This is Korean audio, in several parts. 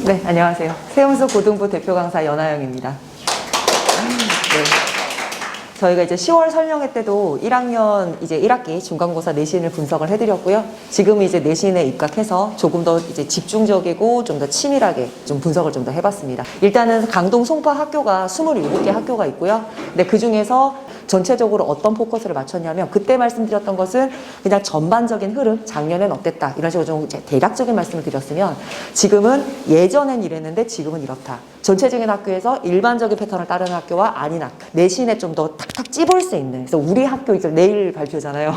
네, 안녕하세요. 세움수 고등부 대표 강사 연하영입니다. 네. 저희가 이제 10월 설명회 때도 1학년 이제 1학기 중간고사 내신을 분석을 해드렸고요. 지금 이제 내신에 입각해서 조금 더 이제 집중적이고 좀 더 치밀하게 좀 분석을 좀 더 해봤습니다. 일단은 강동 송파 학교가 27개 학교가 있고요. 근데 그 중에서 전체적으로 어떤 포커스를 맞췄냐면 그때 말씀드렸던 것은 그냥 전반적인 흐름, 작년엔 어땠다 이런 식으로 좀 이제 대략적인 말씀을 드렸으면 지금은 예전엔 이랬는데 지금은 이렇다. 전체적인 학교에서 일반적인 패턴을 따르는 학교와 아닌 학교, 내신에 좀 더 탁탁 찝을 수 있는. 그래서 우리 학교 이제 내일 발표잖아요.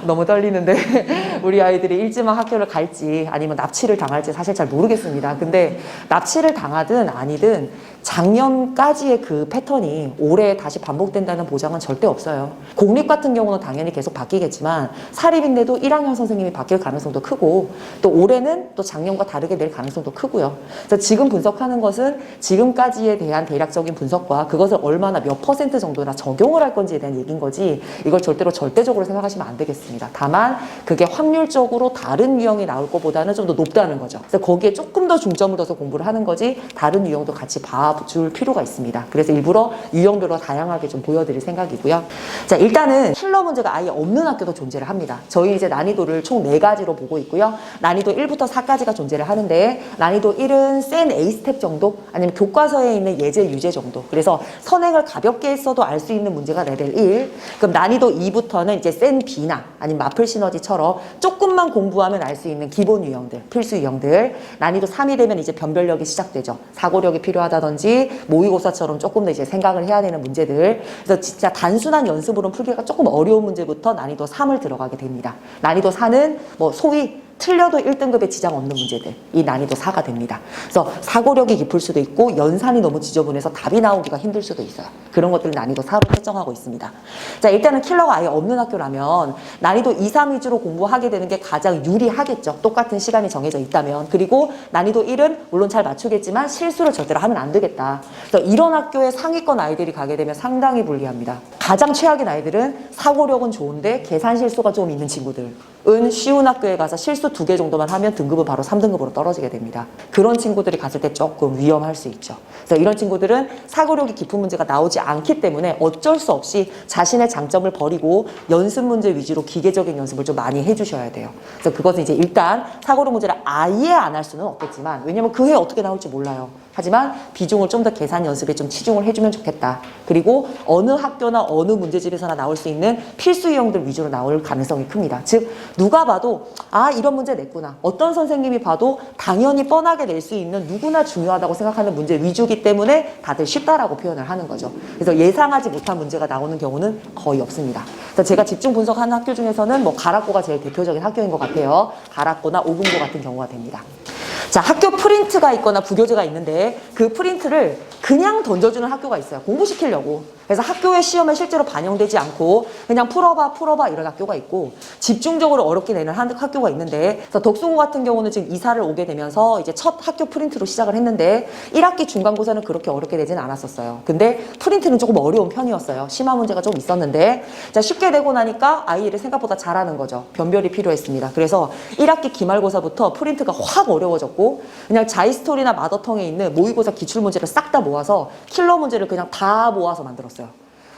너무 떨리는데 우리 아이들이 일지망 학교를 갈지 아니면 납치를 당할지 사실 잘 모르겠습니다. 근데 납치를 당하든 아니든 작년까지의 그 패턴이 올해 다시 반복된다는 보장은 절대 없어요. 공립 같은 경우는 당연히 계속 바뀌겠지만 사립인데도 1학년 선생님이 바뀔 가능성도 크고 또 올해는 또 작년과 다르게 될 가능성도 크고요. 그래서 지금 분석하는 것은 지금까지에 대한 대략적인 분석과 그것을 얼마나 몇 퍼센트 정도나 적용을 할 건지에 대한 얘기인 거지 이걸 절대적으로 생각하시면 안 되겠습니다. 다만 그게 확률적으로 다른 유형이 나올 것보다는 좀 더 높다는 거죠. 그래서 거기에 조금 더 중점을 둬서 공부를 하는 거지 다른 유형도 같이 봐줄 필요가 있습니다. 그래서 일부러 유형별로 다양하게 좀 보여드릴 생각이고요. 자, 일단은 킬러 문제가 아예 없는 학교도 존재를 합니다. 저희 이제 난이도를 총 4가지로 보고 있고요. 난이도 1부터 4까지가 존재를 하는데 난이도 1은 센 A스텝 정도 아니면 교과서에 있는 예제, 유제 정도. 그래서 선행을 가볍게 했어도 알 수 있는 문제가 레벨 1. 그럼 난이도 2부터는 이제 센 B나 아니면 마플 시너지처럼 조금만 공부하면 알 수 있는 기본 유형들, 필수 유형들. 난이도 3이 되면 이제 변별력이 시작되죠. 사고력이 필요하다든지 모의고사처럼 조금 더 이제 생각을 해야 되는 문제들. 그래서 진짜 단순한 연습으로는 풀기가 조금 어려운 문제부터 난이도 3을 들어가게 됩니다. 난이도 4는 뭐 소위 틀려도 1등급에 지장 없는 문제들, 이 난이도 4가 됩니다. 그래서 사고력이 깊을 수도 있고 연산이 너무 지저분해서 답이 나오기가 힘들 수도 있어요. 그런 것들을 난이도 4로 설정하고 있습니다. 자, 일단은 킬러가 아예 없는 학교라면 난이도 2, 3 위주로 공부하게 되는 게 가장 유리하겠죠. 똑같은 시간이 정해져 있다면. 그리고 난이도 1은 물론 잘 맞추겠지만 실수를 절대로 하면 안 되겠다. 그래서 이런 학교에 상위권 아이들이 가게 되면 상당히 불리합니다. 가장 최악인 아이들은 사고력은 좋은데 계산 실수가 좀 있는 친구들은 쉬운 학교에 가서 실수 2개 정도만 하면 등급은 바로 3등급으로 떨어지게 됩니다. 그런 친구들이 갔을 때 조금 위험할 수 있죠. 그래서 이런 친구들은 사고력이 깊은 문제가 나오지 않기 때문에 어쩔 수 없이 자신의 장점을 버리고 연습 문제 위주로 기계적인 연습을 좀 많이 해주셔야 돼요. 그래서 그것은 이제 일단 사고력 문제를 아예 안 할 수는 없겠지만 왜냐면 그 해 어떻게 나올지 몰라요. 하지만 비중을 좀 더 계산 연습에 좀 치중을 해주면 좋겠다. 그리고 어느 학교나 어느 문제집에서나 나올 수 있는 필수 유형들 위주로 나올 가능성이 큽니다. 즉 누가 봐도 아 이런 문제 냈구나. 어떤 선생님이 봐도 당연히 뻔하게 낼 수 있는 누구나 중요하다고 생각하는 문제 위주기 때문에 다들 쉽다라고 표현을 하는 거죠. 그래서 예상하지 못한 문제가 나오는 경우는 거의 없습니다. 그래서 제가 집중 분석하는 학교 중에서는 뭐 가락고가 제일 대표적인 학교인 것 같아요. 가락고나 오금고 같은 경우가 됩니다. 자, 학교 프린트가 있거나 부교재가 있는데 그 프린트를 그냥 던져주는 학교가 있어요. 공부시키려고. 그래서 학교의 시험에 실제로 반영되지 않고 그냥 풀어봐 이런 학교가 있고 집중적으로 어렵게 내는 학교가 있는데 그래서 덕수고 같은 경우는 지금 이사를 오게 되면서 이제 첫 학교 프린트로 시작을 했는데 1학기 중간고사는 그렇게 어렵게 되지는 않았었어요. 근데 프린트는 조금 어려운 편이었어요. 심화 문제가 좀 있었는데 자, 쉽게 되고 나니까 아이를 생각보다 잘하는 거죠. 변별이 필요했습니다. 그래서 1학기 기말고사부터 프린트가 확 어려워졌고 그냥 자이스토리나 마더텅에 있는 모의고사 기출문제를 싹 다 모아서 킬러 문제를 그냥 다 모아서 만들었어요.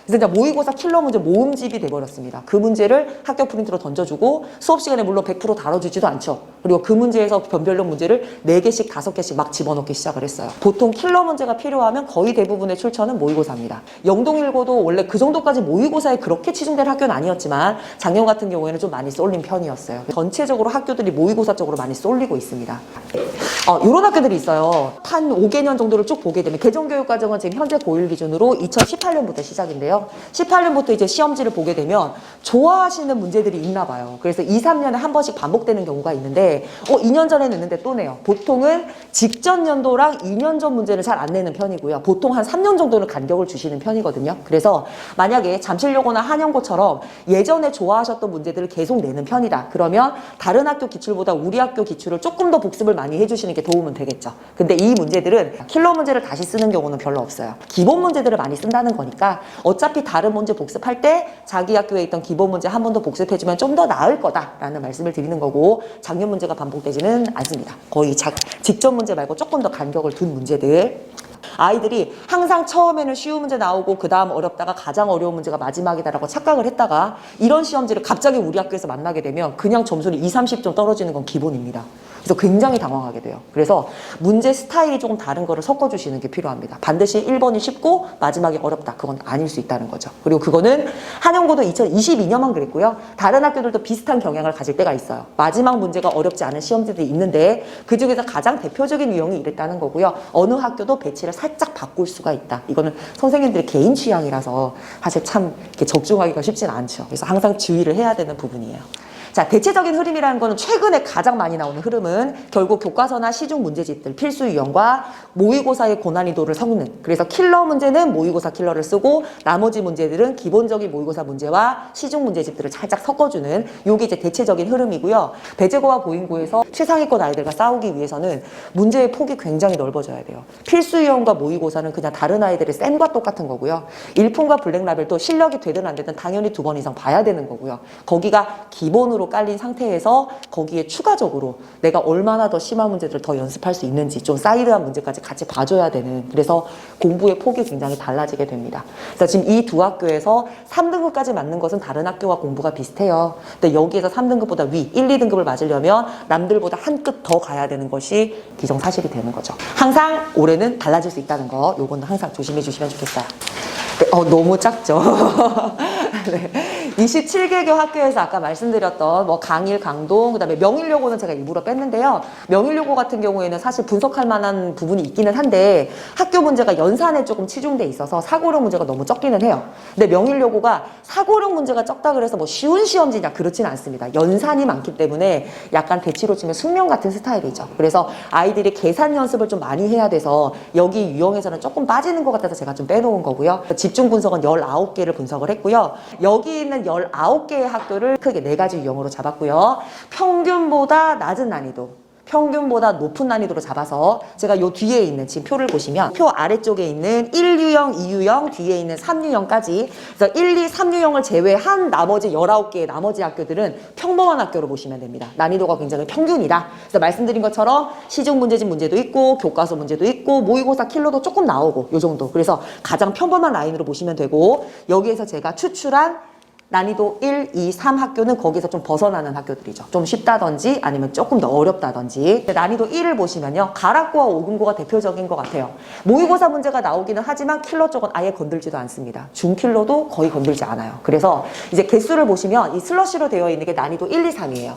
그래서 이제 모의고사 킬러 문제 모음집이 돼버렸습니다. 그 문제를 학교 프린트로 던져주고 수업 시간에 물론 100% 다뤄주지도 않죠. 그리고 그 문제에서 변별력 문제를 4개씩 5개씩 막 집어넣기 시작을 했어요. 보통 킬러 문제가 필요하면 거의 대부분의 출처는 모의고사입니다. 영동일고도 원래 그 정도까지 모의고사에 그렇게 치중된 학교는 아니었지만 작년 같은 경우에는 좀 많이 쏠린 편이었어요. 전체적으로 학교들이 모의고사 쪽으로 많이 쏠리고 있습니다. 이런 학교들이 있어요. 한 5개년 정도를 쭉 보게 되면 개정교육과정은 지금 현재 고1 기준으로 2018년부터 시작인데요. 18년부터 이제 시험지를 보게 되면 좋아하시는 문제들이 있나 봐요. 그래서 2, 3년에 한 번씩 반복되는 경우가 있는데 2년 전에 냈는데 또 내요. 보통은 직전 연도랑 2년 전 문제를 잘 안 내는 편이고요. 보통 한 3년 정도는 간격을 주시는 편이거든요. 그래서 만약에 잠실여고나 한영고처럼 예전에 좋아하셨던 문제들을 계속 내는 편이다. 그러면 다른 학교 기출보다 우리 학교 기출을 조금 더 복습을 많이 해주시는 게 도움은 되겠죠. 근데 이 문제들은 킬러 문제를 다시 쓰는 경우는 별로 없어요. 기본 문제들을 많이 쓴다는 거니까 어차피 어차피 다른 문제 복습할 때 자기 학교에 있던 기본 문제 한 번 더 복습해주면 좀 더 나을 거다라는 말씀을 드리는 거고, 작년 문제가 반복되지는 않습니다. 거의 직전 문제 말고 조금 더 간격을 둔 문제들. 아이들이 항상 처음에는 쉬운 문제 나오고 그 다음 어렵다가 가장 어려운 문제가 마지막이다라고 착각을 했다가 이런 시험지를 갑자기 우리 학교에서 만나게 되면 그냥 점수를 20, 30점 떨어지는 건 기본입니다. 그래서 굉장히 당황하게 돼요. 그래서 문제 스타일이 조금 다른 거를 섞어주시는 게 필요합니다. 반드시 1번이 쉽고 마지막이 어렵다. 그건 아닐 수 있다는 거죠. 그리고 그거는 한영고도 2022년만 그랬고요. 다른 학교들도 비슷한 경향을 가질 때가 있어요. 마지막 문제가 어렵지 않은 시험지들이 있는데 그중에서 가장 대표적인 유형이 이랬다는 거고요. 어느 학교도 배치를 살짝 바꿀 수가 있다. 이거는 선생님들의 개인 취향이라서 사실 참 이렇게 적중하기가 쉽진 않죠. 그래서 항상 주의를 해야 되는 부분이에요. 자, 대체적인 흐름이라는 거는 최근에 가장 많이 나오는 흐름은 결국 교과서나 시중 문제집들 필수 유형과 모의고사의 고난이도를 섞는, 그래서 킬러 문제는 모의고사 킬러를 쓰고 나머지 문제들은 기본적인 모의고사 문제와 시중 문제집들을 살짝 섞어주는 요게 이제 대체적인 흐름이고요. 배제고와 보인고에서 최상위권 아이들과 싸우기 위해서는 문제의 폭이 굉장히 넓어져야 돼요. 필수 유형과 모의고사는 그냥 다른 아이들의 쌤과 똑같은 거고요. 일품과 블랙라벨도 실력이 되든 안 되든 당연히 2번 이상 봐야 되는 거고요. 거기가 기본으로 깔린 상태에서 거기에 추가적으로 내가 얼마나 더 심한 문제들을 더 연습할 수 있는지 좀 사이드한 문제까지 같이 봐줘야 되는, 그래서 공부의 폭이 굉장히 달라지게 됩니다. 그래서 지금 이 두 학교에서 3등급까지 맞는 것은 다른 학교와 공부가 비슷해요. 근데 여기에서 3등급보다 위 1, 2등급을 맞으려면 남들보다 한 끗 더 가야 되는 것이 기정사실이 되는 거죠. 항상 올해는 달라질 수 있다는 거, 요거는 항상 조심해 주시면 좋겠어요. 네, 너무 작죠. 네. 27개교 학교에서 아까 말씀드렸던 뭐 강일, 강동, 그다음에 명일여고는 제가 일부러 뺐는데요. 명일여고 같은 경우에는 사실 분석할 만한 부분이 있기는 한데 학교 문제가 연산에 조금 치중돼 있어서 사고력 문제가 너무 적기는 해요. 근데 명일여고가 사고력 문제가 적다 그래서 뭐 쉬운 시험지냐, 그렇지는 않습니다. 연산이 많기 때문에 약간 대치로 치면 숙명 같은 스타일이죠. 그래서 아이들이 계산 연습을 좀 많이 해야 돼서 여기 유형에서는 조금 빠지는 것 같아서 제가 좀 빼놓은 거고요. 집중 분석은 19개를 분석을 했고요. 여기 있는 19개의 학교를 크게 4가지 유형으로 잡았고요. 평균보다 낮은 난이도, 평균보다 높은 난이도로 잡아서 제가 요 뒤에 있는 지금 표를 보시면 표 아래쪽에 있는 1유형, 2유형, 뒤에 있는 3유형까지, 그래서 1, 2, 3유형을 제외한 나머지 19개의 나머지 학교들은 평범한 학교로 보시면 됩니다. 난이도가 굉장히 평균이다. 그래서 말씀드린 것처럼 시중 문제집 문제도 있고 교과서 문제도 있고 모의고사 킬러도 조금 나오고 요 정도. 그래서 가장 평범한 라인으로 보시면 되고, 여기에서 제가 추출한 난이도 1, 2, 3 학교는 거기서 좀 벗어나는 학교들이죠. 좀 쉽다든지 아니면 조금 더 어렵다든지. 난이도 1을 보시면요. 가락고와 오금고가 대표적인 것 같아요. 모의고사 문제가 나오기는 하지만 킬러 쪽은 아예 건들지도 않습니다. 중킬러도 거의 건들지 않아요. 그래서 이제 개수를 보시면 이 슬러시로 되어 있는 게 난이도 1, 2, 3이에요.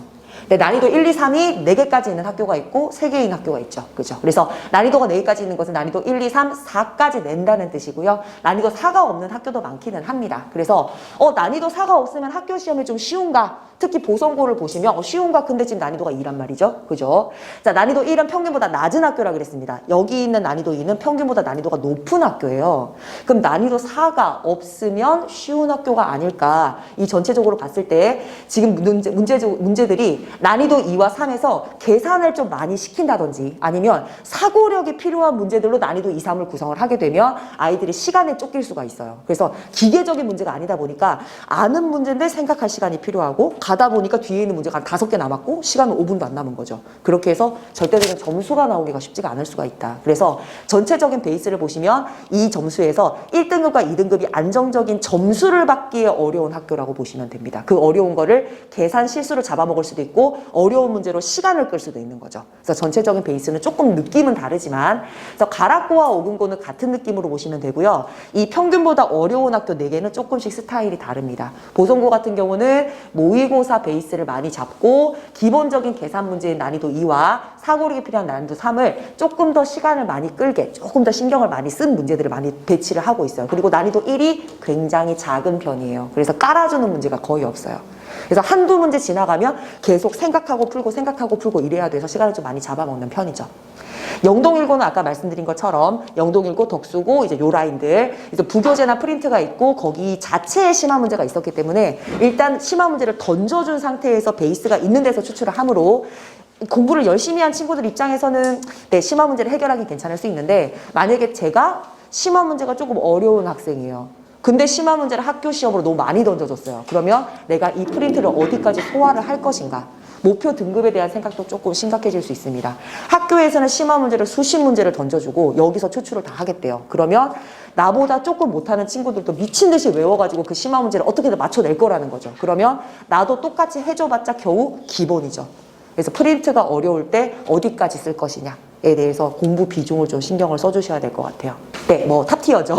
네, 난이도 1, 2, 3이 4개까지 있는 학교가 있고 3개인 학교가 있죠. 그죠? 그래서 난이도가 4개까지 있는 것은 난이도 1, 2, 3, 4까지 낸다는 뜻이고요. 난이도 4가 없는 학교도 많기는 합니다. 그래서 난이도 4가 없으면 학교 시험이 좀 쉬운가? 특히 보성고를 보시면 쉬운가? 근데 지금 난이도가 2란 말이죠. 그죠? 자, 난이도 1은 평균보다 낮은 학교라 그랬습니다. 여기 있는 난이도 2는 평균보다 난이도가 높은 학교예요. 그럼 난이도 4가 없으면 쉬운 학교가 아닐까? 이 전체적으로 봤을 때 지금 문제들이 난이도 2와 3에서 계산을 좀 많이 시킨다든지 아니면 사고력이 필요한 문제들로 난이도 2, 3을 구성을 하게 되면 아이들이 시간에 쫓길 수가 있어요. 그래서 기계적인 문제가 아니다 보니까 아는 문제인데 생각할 시간이 필요하고 가다 보니까 뒤에 있는 문제가 한 5개 남았고 시간은 5분도 안 남은 거죠. 그렇게 해서 절대적인 점수가 나오기가 쉽지가 않을 수가 있다. 그래서 전체적인 베이스를 보시면 이 점수에서 1등급과 2등급이 안정적인 점수를 받기에 어려운 학교라고 보시면 됩니다. 그 어려운 거를 계산 실수로 잡아먹을 수도 있고 어려운 문제로 시간을 끌 수도 있는 거죠. 그래서 전체적인 베이스는 조금 느낌은 다르지만, 그래서 가락고와 오금고는 같은 느낌으로 보시면 되고요. 이 평균보다 어려운 학교 4개는 조금씩 스타일이 다릅니다. 보성고 같은 경우는 모의고사 베이스를 많이 잡고 기본적인 계산 문제의 난이도 2와 사고력이 필요한 난이도 3을 조금 더 시간을 많이 끌게, 조금 더 신경을 많이 쓴 문제들을 많이 배치를 하고 있어요. 그리고 난이도 1이 굉장히 작은 편이에요. 그래서 깔아주는 문제가 거의 없어요. 그래서 한두 문제 지나가면 계속 생각하고 풀고 이래야 돼서 시간을 좀 많이 잡아먹는 편이죠. 영동1고는 아까 말씀드린 것처럼 영동1고, 덕수고, 이제 요 라인들, 그래서 부교재나 프린트가 있고 거기 자체에 심화 문제가 있었기 때문에 일단 심화 문제를 던져준 상태에서 베이스가 있는 데서 추출을 하므로 공부를 열심히 한 친구들 입장에서는 네, 심화 문제를 해결하기 괜찮을 수 있는데, 만약에 제가 심화 문제가 조금 어려운 학생이에요. 근데 심화 문제를 학교 시험으로 너무 많이 던져줬어요. 그러면 내가 이 프린트를 어디까지 소화를 할 것인가? 목표 등급에 대한 생각도 조금 심각해질 수 있습니다. 학교에서는 심화 문제를 수십 문제를 던져주고 여기서 추출을 다 하겠대요. 그러면 나보다 조금 못하는 친구들도 미친 듯이 외워가지고 그 심화 문제를 어떻게든 맞춰낼 거라는 거죠. 그러면 나도 똑같이 해줘봤자 겨우 기본이죠. 그래서 프린트가 어려울 때 어디까지 쓸 것이냐에 대해서 공부 비중을 좀 신경을 써주셔야 될 것 같아요. 네, 뭐 탑티어죠.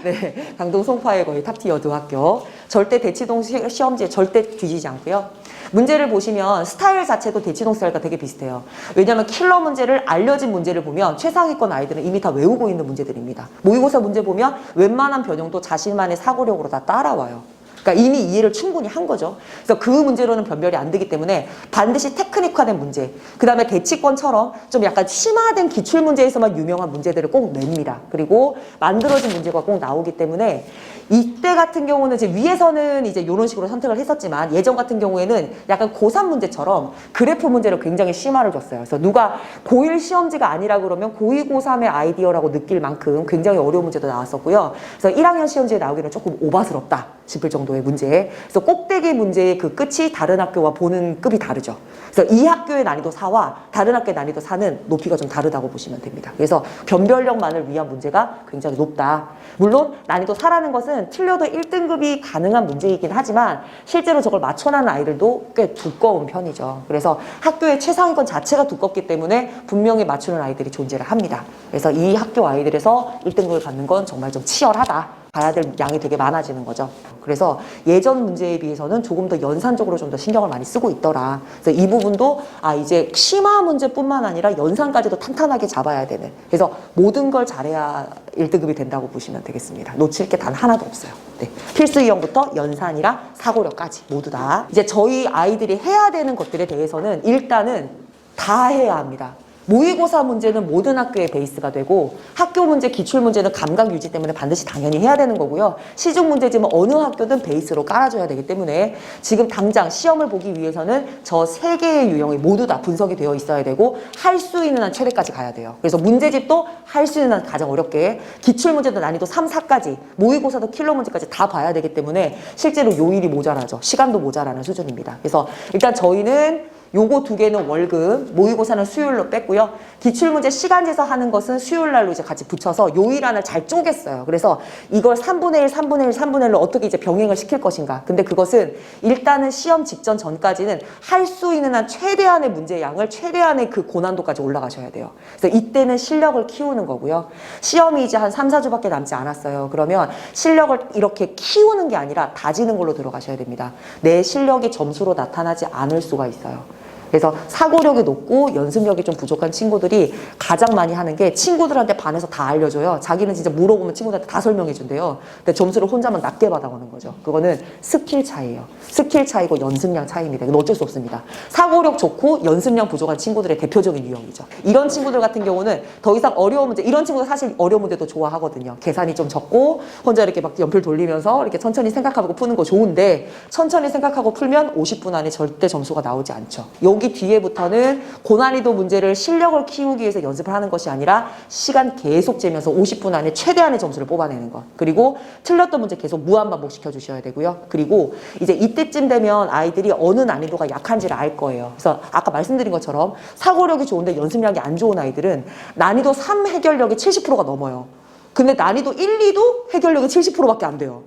네, 강동 송파의 거의 탑티어 학교. 절대 대치동 시험지에 절대 뒤지지 않고요. 문제를 보시면 스타일 자체도 대치동 스타일과 되게 비슷해요. 왜냐하면 킬러 문제를 알려진 문제를 보면 최상위권 아이들은 이미 다 외우고 있는 문제들입니다. 모의고사 문제 보면 웬만한 변형도 자신만의 사고력으로 다 따라와요. 그러니까 이미 이해를 충분히 한 거죠. 그래서 그 문제로는 변별이 안 되기 때문에 반드시 테크닉화된 문제, 그 다음에 대치권처럼 좀 약간 심화된 기출문제에서만 유명한 문제들을 꼭 냅니다. 그리고 만들어진 문제가 꼭 나오기 때문에 이때 같은 경우는 이제 위에서는 이제 이런 식으로 선택을 했었지만 예전 같은 경우에는 약간 고3 문제처럼 그래프 문제를 굉장히 심화를 줬어요. 그래서 누가 고1 시험지가 아니라 그러면 고2, 고3의 아이디어라고 느낄 만큼 굉장히 어려운 문제도 나왔었고요. 그래서 1학년 시험지에 나오기는 조금 오바스럽다 싶을 정도의 문제. 그래서 꼭대기 문제의 그 끝이 다른 학교와 보는 급이 다르죠. 그래서 이 학교의 난이도 4와 다른 학교의 난이도 4는 높이가 좀 다르다고 보시면 됩니다. 그래서 변별력만을 위한 문제가 굉장히 높다. 물론 난이도 4라는 것은 틀려도 1등급이 가능한 문제이긴 하지만 실제로 저걸 맞춰나는 아이들도 꽤 두꺼운 편이죠. 그래서 학교의 최상위권 자체가 두껍기 때문에 분명히 맞추는 아이들이 존재를 합니다. 그래서 이 학교 아이들에서 1등급을 받는 건 정말 좀 치열하다. 봐야 될 양이 되게 많아지는 거죠. 그래서 예전 문제에 비해서는 조금 더 연산적으로 좀 더 신경을 많이 쓰고 있더라. 그래서 이 부분도 이제 심화 문제뿐만 아니라 연산까지도 탄탄하게 잡아야 되는. 그래서 모든 걸 잘해야 1등급이 된다고 보시면 되겠습니다. 놓칠 게 단 하나도 없어요. 네. 필수 이형부터 연산이랑 사고력까지 모두 다. 이제 저희 아이들이 해야 되는 것들에 대해서는 일단은 다 해야 합니다. 모의고사 문제는 모든 학교의 베이스가 되고 학교 문제, 기출 문제는 감각 유지 때문에 반드시 당연히 해야 되는 거고요. 시중 문제지만 어느 학교든 베이스로 깔아줘야 되기 때문에 지금 당장 시험을 보기 위해서는 저 3개의 유형이 모두 다 분석이 되어 있어야 되고 할 수 있는 한 최대까지 가야 돼요. 그래서 문제집도 할 수 있는 한 가장 어렵게, 기출 문제도 난이도 3, 4까지, 모의고사도 킬러 문제까지 다 봐야 되기 때문에 실제로 요일이 모자라죠. 시간도 모자라는 수준입니다. 그래서 일단 저희는 요거 2개는 월급, 모의고사는 수요일로 뺐고요. 기출문제 시간제서 하는 것은 수요일날로 이제 같이 붙여서 요일안을 잘 쪼갰어요. 그래서 이걸 3분의 1, 3분의 1, 3분의 1로 어떻게 이제 병행을 시킬 것인가. 근데 그것은 일단은 시험 직전 전까지는 할 수 있는 한 최대한의 문제 양을 최대한의 그 고난도까지 올라가셔야 돼요. 그래서 이때는 실력을 키우는 거고요. 시험이 이제 한 3, 4주밖에 남지 않았어요. 그러면 실력을 이렇게 키우는 게 아니라 다지는 걸로 들어가셔야 됩니다. 내 실력이 점수로 나타나지 않을 수가 있어요. 그래서 사고력이 높고 연습력이 좀 부족한 친구들이 가장 많이 하는 게 친구들한테 반해서 다 알려줘요. 자기는 진짜 물어보면 친구들한테 다 설명해준대요. 근데 점수를 혼자만 낮게 받아오는 거죠. 그거는 스킬 차이예요. 스킬 차이고 연습량 차이입니다. 이건 어쩔 수 없습니다. 사고력 좋고 연습량 부족한 친구들의 대표적인 유형이죠. 이런 친구들 같은 경우는 더 이상 어려운 문제, 이런 친구들 사실 어려운 문제도 좋아하거든요. 계산이 좀 적고 혼자 이렇게 막 연필 돌리면서 이렇게 천천히 생각하고 푸는 거 좋은데 천천히 생각하고 풀면 50분 안에 절대 점수가 나오지 않죠. 여기 뒤에부터는 고난이도 문제를 실력을 키우기 위해서 연습을 하는 것이 아니라 시간 계속 재면서 50분 안에 최대한의 점수를 뽑아내는 것. 그리고 틀렸던 문제 계속 무한 반복시켜 주셔야 되고요. 그리고 이제 이때쯤 되면 아이들이 어느 난이도가 약한지를 알 거예요. 그래서 아까 말씀드린 것처럼 사고력이 좋은데 연습량이 안 좋은 아이들은 난이도 3 해결력이 70%가 넘어요. 근데 난이도 1, 2도 해결력이 70%밖에 안 돼요.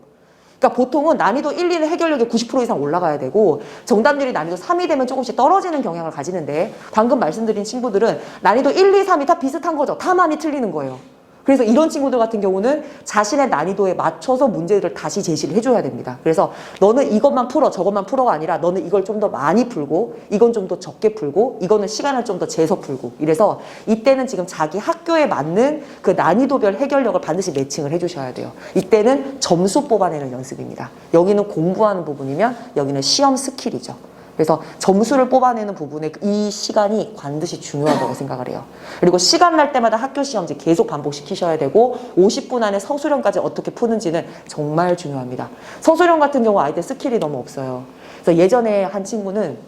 그러니까 보통은 난이도 1, 2는 해결력이 90% 이상 올라가야 되고 정답률이 난이도 3이 되면 조금씩 떨어지는 경향을 가지는데 방금 말씀드린 친구들은 난이도 1, 2, 3이 다 비슷한 거죠. 다 많이 틀리는 거예요. 그래서 이런 친구들 같은 경우는 자신의 난이도에 맞춰서 문제를 다시 제시를 해줘야 됩니다. 그래서 너는 이것만 풀어, 저것만 풀어가 아니라 너는 이걸 좀 더 많이 풀고 이건 좀 더 적게 풀고 이거는 시간을 좀 더 재서 풀고 이래서 이때는 지금 자기 학교에 맞는 그 난이도별 해결력을 반드시 매칭을 해주셔야 돼요. 이때는 점수 뽑아내는 연습입니다. 여기는 공부하는 부분이면 여기는 시험 스킬이죠. 그래서 점수를 뽑아내는 부분에 이 시간이 반드시 중요하다고 생각을 해요. 그리고 시간 날 때마다 학교 시험지 계속 반복시키셔야 되고 50분 안에 서술형까지 어떻게 푸는지는 정말 중요합니다. 서술형 같은 경우 아이들 스킬이 너무 없어요. 그래서 예전에 한 친구는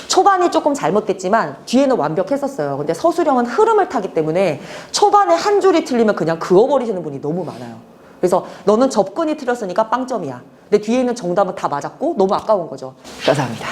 초반이 조금 잘못됐지만 뒤에는 완벽했었어요. 근데 서술형은 흐름을 타기 때문에 초반에 한 줄이 틀리면 그냥 그어버리시는 분이 너무 많아요. 그래서 너는 접근이 틀렸으니까 빵점이야. 근데 뒤에 있는 정답은 다 맞았고 너무 아까운 거죠. 감사합니다.